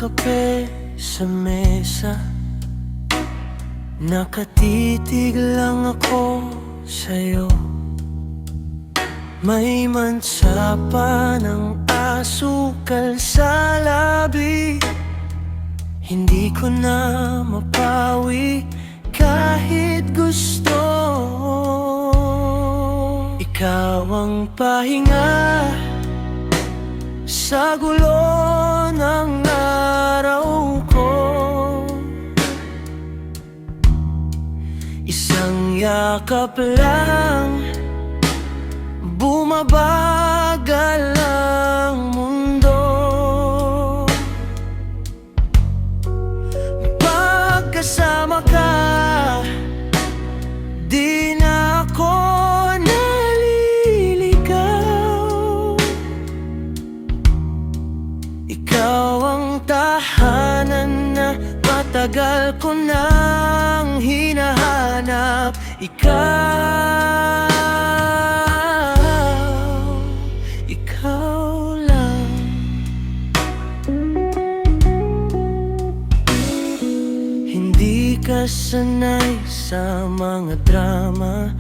kape sa mesa, nakatitig lang ako sa'yo. May mansa pa ng asukal sa labi, hindi ko na mapawi kahit gusto. Ikaw ang pahinga sa gulo ng araw ko. Isang yakap lang, bumabagal ang mundo. Pagkasama ka, di na ako naliligaw. Ikaw ang tahanan na matagal ko nang hinahanap. Ikaw lang. Hindi ka sanay sa mga drama,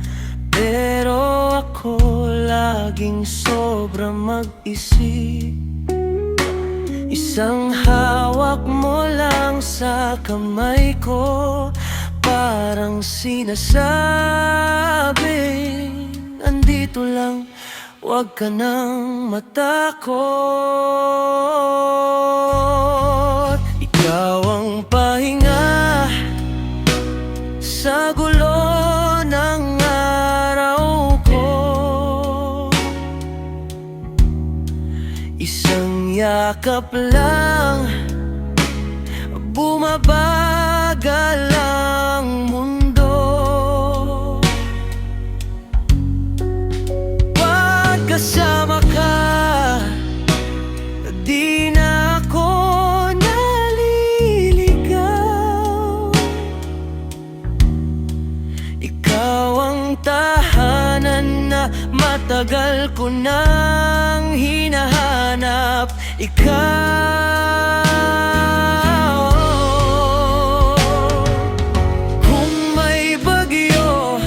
pero ako laging sobra mag-isip. Isang hawak mo lang sa kamay ko, parang sinasabing andito lang, huwag ka nang matakot. Ikaw ang pahinga sa gulo ng araw ko. Isang yakap lang, bumabagal ang mundo. Pagkasama ka, di na ako naliligaw. Ikaw ang tahanan na matagal ko nang hinahanap. Ikaw. Kung may bagyo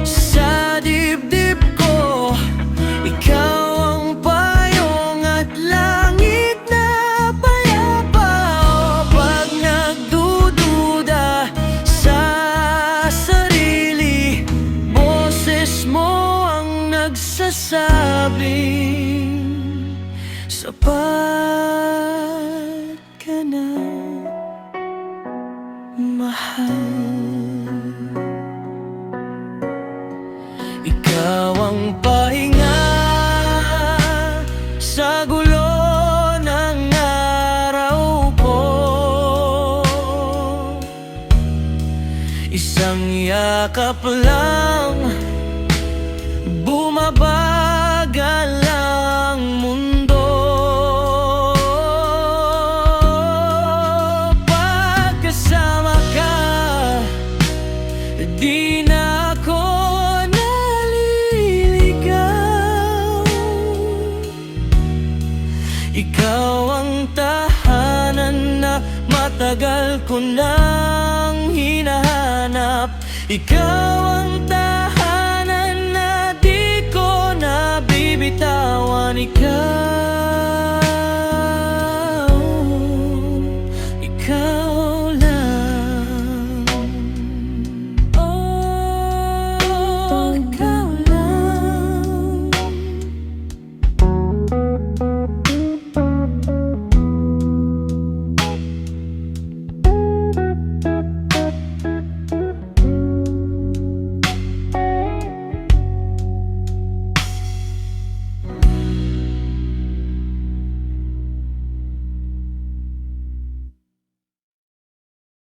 sa dibdib ko, ikaw ang payong at langit na payapa. Pag nagdududa sa sarili, boses mo ang nagsasabing sapat ka na, mahal. Ikaw ang pahinga sa gulo ng araw ko. Isang yakap lang, bumabagal ang mundo. Pagkasama ka, di na ako naliligaw. Ikaw ang tahanan na matagal ko nang hinahanap. Ikaw ang tahanan na di ko nabibitawan. Ikaw.